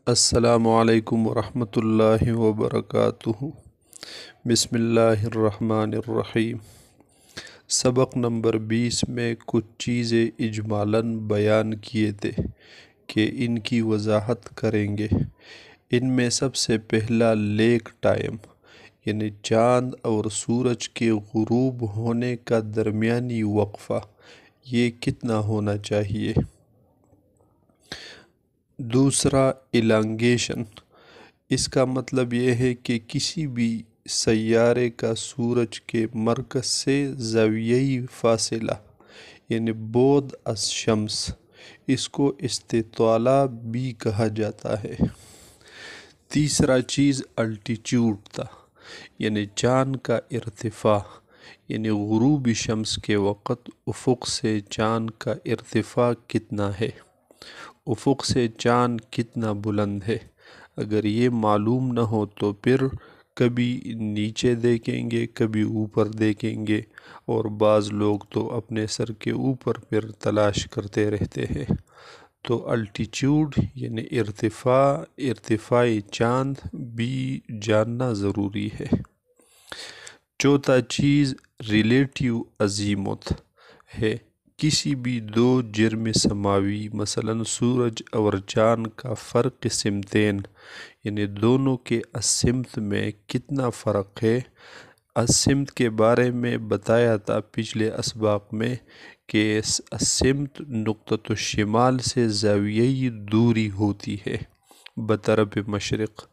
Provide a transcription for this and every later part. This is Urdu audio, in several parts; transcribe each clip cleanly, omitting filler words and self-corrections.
السلام علیکم ورحمۃ اللہ وبرکاتہ۔ بسم اللہ الرحمن الرحیم۔ سبق نمبر 20 میں کچھ چیزیں اجمالاً بیان کیے تھے کہ ان کی وضاحت کریں گے۔ ان میں سب سے پہلا لیک ٹائم یعنی چاند اور سورج کے غروب ہونے کا درمیانی وقفہ، یہ کتنا ہونا چاہیے۔ دوسرا الانگیشن، اس کا مطلب یہ ہے کہ کسی بھی سیارے کا سورج کے مرکز سے زاویئی فاصلہ یعنی بعد از شمس، اس کو استطالہ بھی کہا جاتا ہے۔ تیسرا چیز الٹیچیوڈ تھا، یعنی چاند کا ارتفاع، یعنی غروب شمس کے وقت افق سے چاند کا ارتفاع کتنا ہے، افق سے چاند کتنا بلند ہے۔ اگر یہ معلوم نہ ہو تو پھر کبھی نیچے دیکھیں گے کبھی اوپر دیکھیں گے، اور بعض لوگ تو اپنے سر کے اوپر پھر تلاش کرتے رہتے ہیں۔ تو الٹیچیوڈ یعنی ارتفاع چاند بھی جاننا ضروری ہے۔ چوتھا چیز ریلیٹیو عظیمت ہے۔ کسی بھی دو جرم سماوی مثلا سورج اور چاند کا فرق سمتین یعنی دونوں کے السمت میں کتنا فرق ہے۔ السمت کے بارے میں بتایا تھا پچھلے اسباق میں کہ السمت نقطۃ الشمال سے زاویئی دوری ہوتی ہے بطرف مشرق۔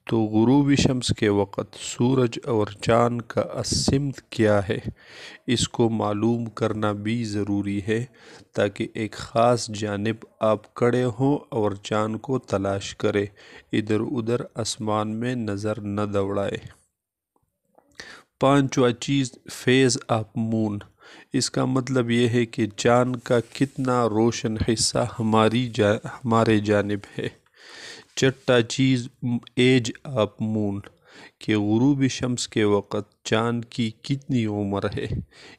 تو غروب شمس کے وقت سورج اور چاند کا السمت کیا ہے، اس کو معلوم کرنا بھی ضروری ہے تاکہ ایک خاص جانب آپ کھڑے ہوں اور چاند کو تلاش کریں، ادھر ادھر آسمان میں نظر نہ دوڑائے۔ پانچواں چیز فیز آف مون، اس کا مطلب یہ ہے کہ چاند کا کتنا روشن حصہ ہمارے جانب ہے۔ چھٹا چیز ایج آف مون، کہ غروب شمس کے وقت چاند کی کتنی عمر ہے،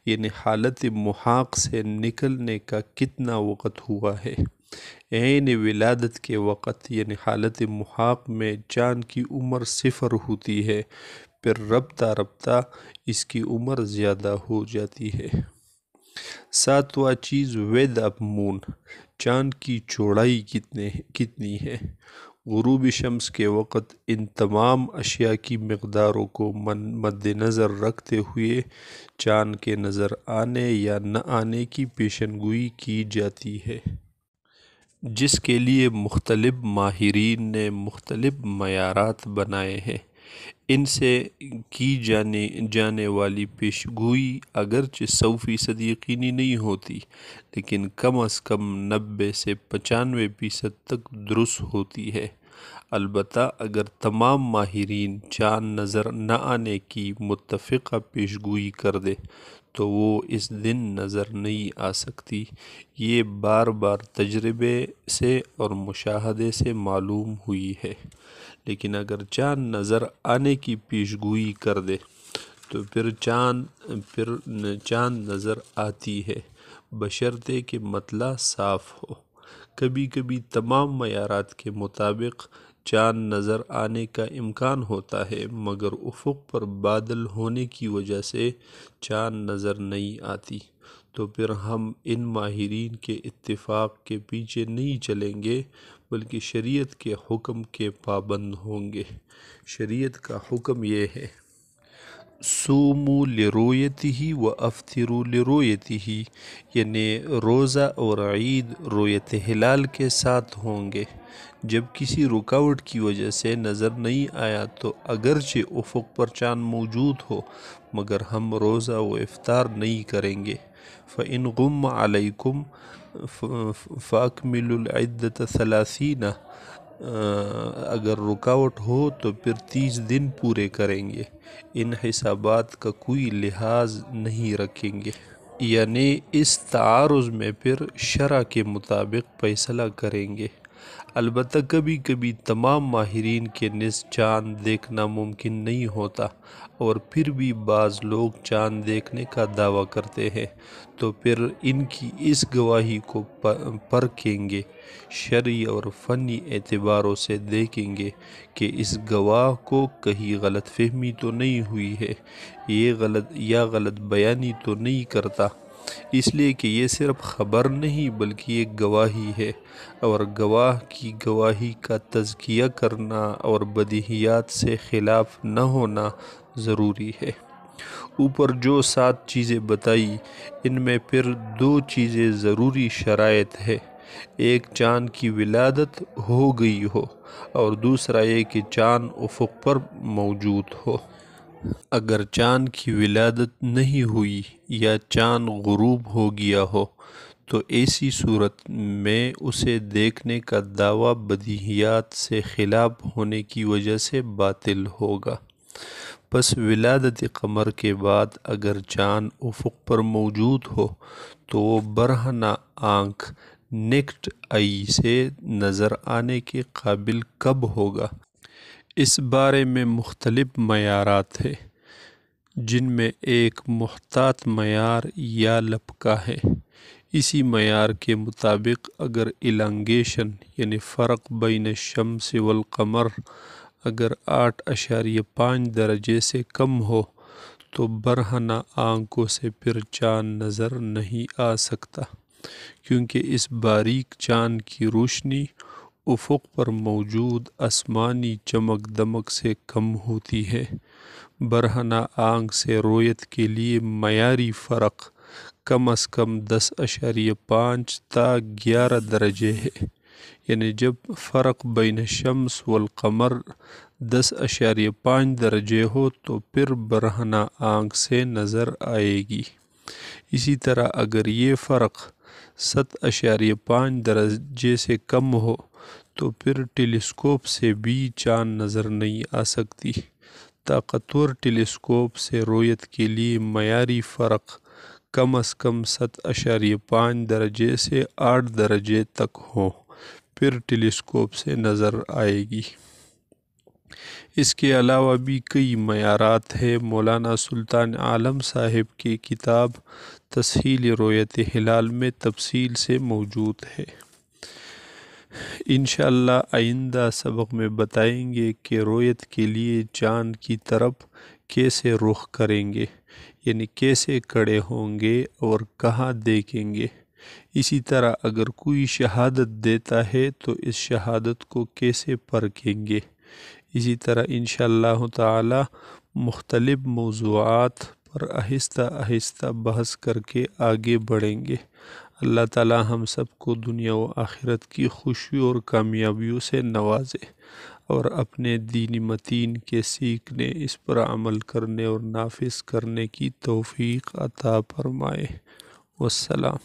یعنی حالت محاق سے نکلنے کا کتنا وقت ہوا ہے۔ عین ولادت کے وقت یعنی حالت محاق میں چاند کی عمر 0 ہوتی ہے، پھر رفتہ رفتہ اس کی عمر زیادہ ہو جاتی ہے۔ ساتواں چیز ویدھ آف مون، چاند کی چوڑائی کتنی ہے۔ غروب شمس کے وقت ان تمام اشیاء کی مقداروں کو مد نظر رکھتے ہوئے چاند کے نظر آنے یا نہ آنے کی پیشن گوئی کی جاتی ہے، جس کے لیے مختلف ماہرین نے مختلف معیارات بنائے ہیں۔ ان سے کی جانے والی پیش گوئی اگرچہ 100% یقینی نہیں ہوتی، لیکن کم از کم 90 سے 95% تک درست ہوتی ہے۔ البتہ اگر تمام ماہرین چاند نظر نہ آنے کی متفقہ پیش گوئی کر دیں تو وہ اس دن نظر نہیں آ سکتی۔ یہ بار بار تجربے سے اور مشاہدے سے معلوم ہوئی ہے۔ لیکن اگر چاند نظر آنے کی پیش گوئی کر دے تو پھر چاند نظر آتی ہے، بشرطے کہ مطلع صاف ہو۔ کبھی کبھی تمام معیارات کے مطابق چاند نظر آنے کا امکان ہوتا ہے، مگر افق پر بادل ہونے کی وجہ سے چاند نظر نہیں آتی۔ تو پھر ہم ان ماہرین کے اتفاق کے پیچھے نہیں چلیں گے بلکہ شریعت کے حکم کے پابند ہوں گے۔ شریعت کا حکم یہ ہے، صوموا لرؤیتہ وافطروا لرؤیتہ، یعنی روزہ اور عید رؤیت ہلال کے ساتھ ہوں گے۔ جب کسی رکاوٹ کی وجہ سے نظر نہیں آیا تو اگرچہ افق پر چاند موجود ہو مگر ہم روزہ و افطار نہیں کریں گے۔ فَإِنْ غُمَّ عَلَيْكُمْ فَأَكْمِلُوا الْعِدَّةَ 30، اگر رکاوٹ ہو تو پھر 30 دن پورے کریں گے، ان حسابات کا کوئی لحاظ نہیں رکھیں گے۔ یعنی اس تعارض میں پھر شرع کے مطابق فیصلہ کریں گے۔ البتہ کبھی کبھی تمام ماہرین کے نزد چاند دیکھنا ممکن نہیں ہوتا، اور پھر بھی بعض لوگ چاند دیکھنے کا دعویٰ کرتے ہیں، تو پھر ان کی اس گواہی کو پرکھیں گے، شرعی اور فنی اعتباروں سے دیکھیں گے کہ اس گواہ کو کہیں غلط فہمی تو نہیں ہوئی ہے، یہ غلط بیانی تو نہیں کرتا، اس لیے کہ یہ صرف خبر نہیں بلکہ ایک گواہی ہے، اور گواہ کی گواہی کا تزکیہ کرنا اور بدیہیات سے خلاف نہ ہونا ضروری ہے۔ اوپر جو 7 چیزیں بتائی، ان میں پھر 2 چیزیں ضروری شرائط ہے، ایک چاند کی ولادت ہو گئی ہو، اور دوسرا یہ کہ چاند افق پر موجود ہو۔ اگر چاند کی ولادت نہیں ہوئی یا چاند غروب ہو گیا ہو تو ایسی صورت میں اسے دیکھنے کا دعویٰ بدیہیات سے خلاف ہونے کی وجہ سے باطل ہوگا۔ پس ولادت قمر کے بعد اگر چاند افق پر موجود ہو تو وہ برہنہ آنکھ نیکڈ آئی سے نظر آنے کے قابل کب ہوگا؟ اس بارے میں مختلف معیارات ہیں، جن میں ایک محتاط معیار یا لپکا ہے۔ اسی معیار کے مطابق اگر الانگیشن یعنی فرق بین الشمس والقمر اگر 8.5 درجے سے کم ہو تو برہنہ آنکھوں سے پھر چاند نظر نہیں آ سکتا، کیونکہ اس باریک چاند کی روشنی افق پر موجود آسمانی چمک دمک سے کم ہوتی ہے۔ برہنہ آنکھ سے رویت کے لیے معیاری فرق کم از کم 10.5 تا 11 درجے ہے، یعنی جب فرق بین الشمس والقمر 10.5 درجے ہو تو پھر برہنہ آنکھ سے نظر آئے گی۔ اسی طرح اگر یہ فرق 7.5 درجے سے کم ہو تو پھر ٹیلیسکوپ سے بھی چاند نظر نہیں آ سکتی۔ طاقتور ٹیلیسکوپ سے رویت کے لیے معیاری فرق کم از کم 7.5 درجے سے 8 درجے تک ہو، پھر ٹیلیسکوپ سے نظر آئے گی۔ اس کے علاوہ بھی کئی معیارات ہیں، مولانا سلطان عالم صاحب کی کتاب تسہیل رؤیت ہلال میں تفصیل سے موجود ہے۔ انشاءاللہ آئندہ سبق میں بتائیں گے کہ رؤیت کے لیے چاند کی طرف کیسے رخ کریں گے، یعنی کیسے کھڑے ہوں گے اور کہاں دیکھیں گے۔ اسی طرح اگر کوئی شہادت دیتا ہے تو اس شہادت کو کیسے پرکھیں گے۔ اسی طرح انشاءاللہ تعالی مختلف موضوعات پر آہستہ آہستہ بحث کر کے آگے بڑھیں گے۔ اللہ تعالی ہم سب کو دنیا و آخرت کی خوشی اور کامیابیوں سے نوازے، اور اپنے دین متین کے سیکھنے، اس پر عمل کرنے اور نافذ کرنے کی توفیق عطا فرمائے۔ والسلام۔